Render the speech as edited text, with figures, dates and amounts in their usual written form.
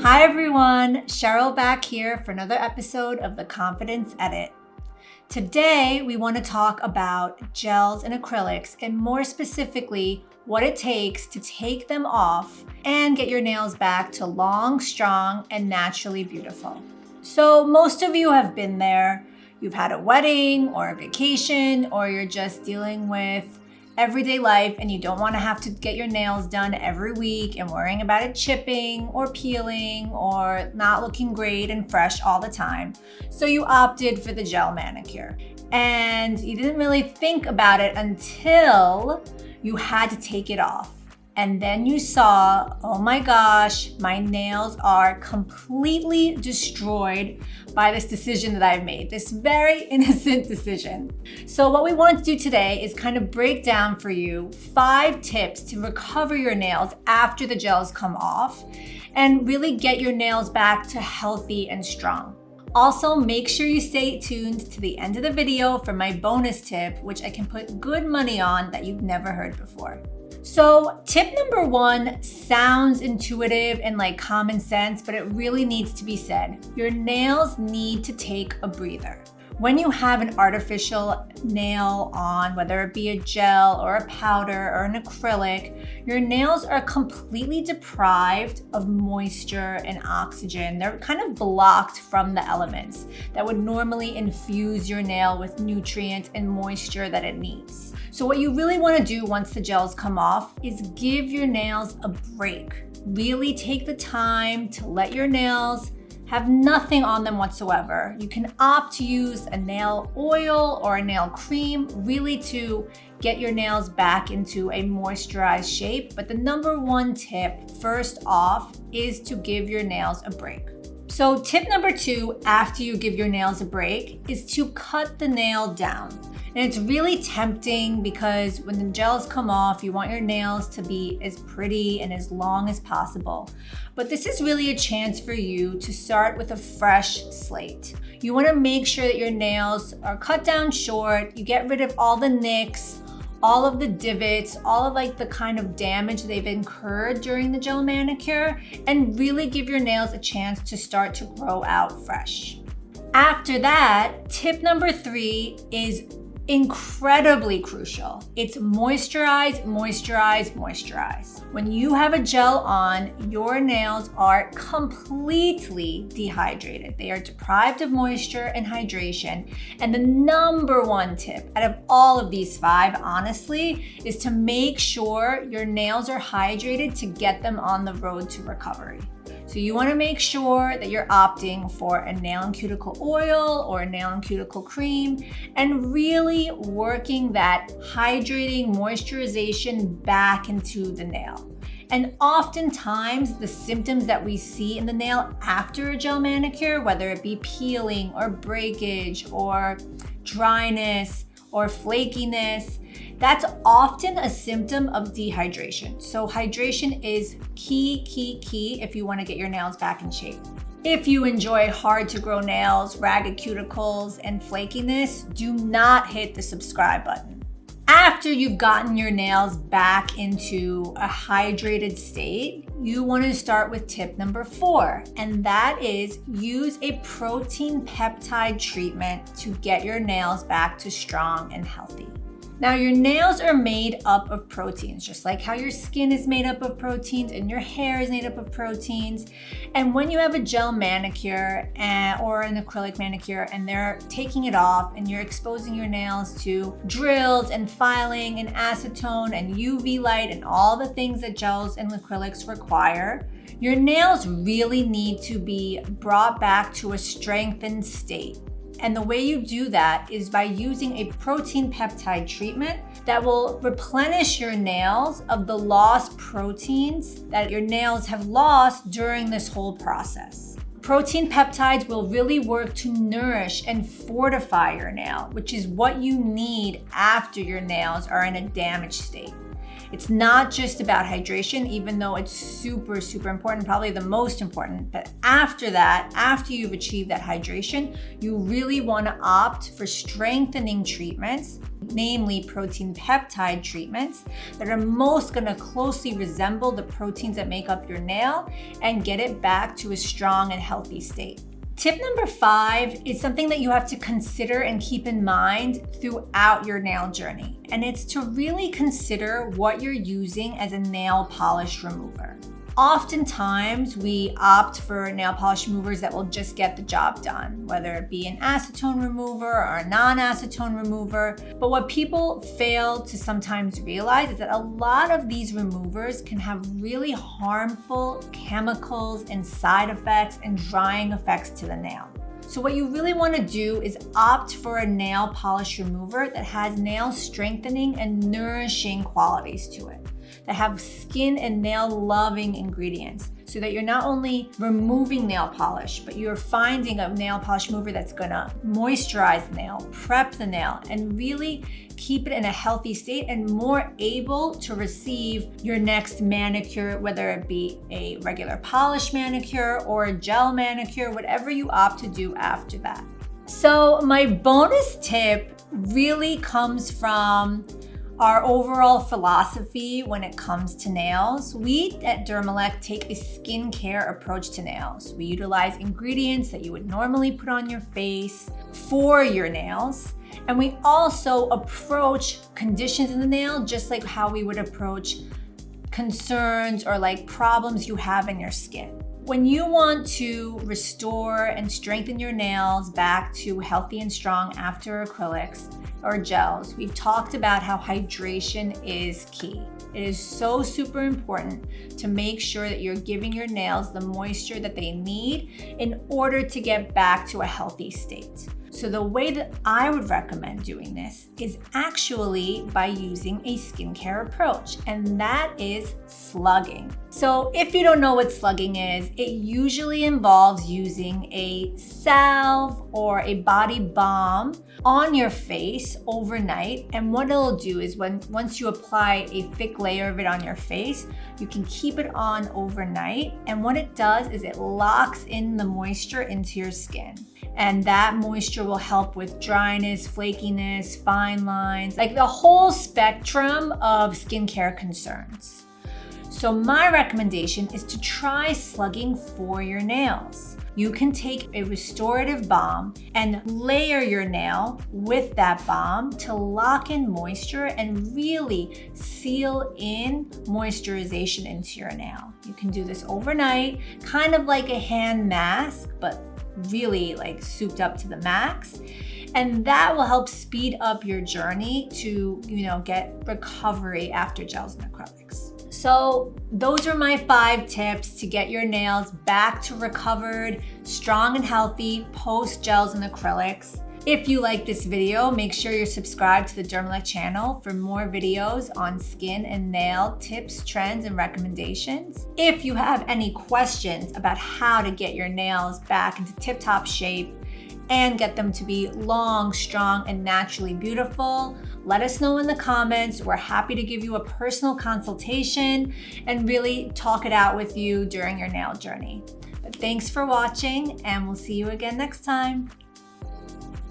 Hi everyone, Cheryl back here for another episode of The Confidence Edit. Today we want to talk about gels and acrylics, and more specifically, what it takes to take them off and get your nails back to long, strong, and naturally beautiful. So most of you have been there. You've had a wedding or a vacation, or you're just dealing with everyday life and you don't want to have to get your nails done every week and worrying about it chipping or peeling or not looking great and fresh all the time. So you opted for the gel manicure and you didn't really think about it until you had to take it off. And then you saw, oh my gosh, my nails are completely destroyed by this decision that I've made, this very innocent decision. So what we want to do today is kind of break down for you 5 tips to recover your nails after the gels come off and really get your nails back to healthy and strong. Also, make sure you stay tuned to the end of the video for my bonus tip, which I can put good money on that you've never heard before. So tip number 1 sounds intuitive and like common sense, but it really needs to be said. Your nails need to take a breather. When you have an artificial nail on, whether it be a gel or a powder or an acrylic, your nails are completely deprived of moisture and oxygen. They're kind of blocked from the elements that would normally infuse your nail with nutrients and moisture that it needs. So what you really want to do once the gels come off is give your nails a break. Really take the time to let your nails have nothing on them whatsoever. You can opt to use a nail oil or a nail cream, really to get your nails back into a moisturized shape. But the number 1 tip, first off, is to give your nails a break. So tip number 2, after you give your nails a break, is to cut the nail down. And it's really tempting because when the gels come off, you want your nails to be as pretty and as long as possible. But this is really a chance for you to start with a fresh slate. You want to make sure that your nails are cut down short, you get rid of all the nicks, all of the divots, all of like the kind of damage they've incurred during the gel manicure, and really give your nails a chance to start to grow out fresh. After that, tip number 3 is incredibly crucial. It's moisturize, moisturize, moisturize. When you have a gel on, your nails are completely dehydrated. They are deprived of moisture and hydration. And the number 1 tip out of all of these 5, honestly, is to make sure your nails are hydrated to get them on the road to recovery. So you want to make sure that you're opting for a nail and cuticle oil or a nail and cuticle cream and really working that hydrating moisturization back into the nail. And oftentimes the symptoms that we see in the nail after a gel manicure, whether it be peeling or breakage or dryness or flakiness, that's often a symptom of dehydration. So hydration is key if you want to get your nails back in shape. If you enjoy hard to grow nails, ragged cuticles, and flakiness, do not hit the subscribe button. After you've gotten your nails back into a hydrated state, you want to start with tip number 4, and that is use a protein peptide treatment to get your nails back to strong and healthy. Now, your nails are made up of proteins, just like how your skin is made up of proteins and your hair is made up of proteins. And when you have a gel manicure or an acrylic manicure and they're taking it off and you're exposing your nails to drills and filing and acetone and UV light and all the things that gels and acrylics require, your nails really need to be brought back to a strengthened state. And the way you do that is by using a protein peptide treatment that will replenish your nails of the lost proteins that your nails have lost during this whole process. Protein peptides will really work to nourish and fortify your nail, which is what you need after your nails are in a damaged state. It's not just about hydration, even though it's super, super important, probably the most important. But after that, after you've achieved that hydration, you really want to opt for strengthening treatments, namely protein peptide treatments that are most going to closely resemble the proteins that make up your nail and get it back to a strong and healthy state. Tip number 5 is something that you have to consider and keep in mind throughout your nail journey, and it's to really consider what you're using as a nail polish remover. Oftentimes, we opt for nail polish removers that will just get the job done, whether it be an acetone remover or a non-acetone remover. But what people fail to sometimes realize is that a lot of these removers can have really harmful chemicals and side effects and drying effects to the nail. So what you really want to do is opt for a nail polish remover that has nail strengthening and nourishing qualities to it, that have skin and nail loving ingredients, so that you're not only removing nail polish, but you're finding a nail polish remover that's gonna moisturize the nail, prep the nail, and really keep it in a healthy state and more able to receive your next manicure, whether it be a regular polish manicure or a gel manicure, whatever you opt to do after that. So my bonus tip really comes from our overall philosophy when it comes to nails. We at Dermalect take a skincare approach to nails. We utilize ingredients that you would normally put on your face for your nails. And we also approach conditions in the nail just like how we would approach concerns or like problems you have in your skin. When you want to restore and strengthen your nails back to healthy and strong after acrylics or gels, we've talked about how hydration is key. It is so super important to make sure that you're giving your nails the moisture that they need in order to get back to a healthy state. So the way that I would recommend doing this is actually by using a skincare approach, and that is slugging. So if you don't know what slugging is, it usually involves using a salve or a body balm on your face overnight. And what it'll do is once you apply a thick layer of it on your face, you can keep it on overnight. And what it does is it locks in the moisture into your skin. And that moisture will help with dryness, flakiness, fine lines, like the whole spectrum of skincare concerns. So my recommendation is to try slugging for your nails. You can take a restorative balm and layer your nail with that balm to lock in moisture and really seal in moisturization into your nail. You can do this overnight, kind of like a hand mask, but really like souped up to the max. And that will help speed up your journey to, get recovery after gels and acrylics. So those are my 5 tips to get your nails back to recovered, strong and healthy post gels and acrylics. If you like this video, make sure you're subscribed to the Dermalect channel for more videos on skin and nail tips, trends, and recommendations. If you have any questions about how to get your nails back into tip-top shape and get them to be long, strong, and naturally beautiful, let us know in the comments. We're happy to give you a personal consultation and really talk it out with you during your nail journey. But thanks for watching, and we'll see you again next time.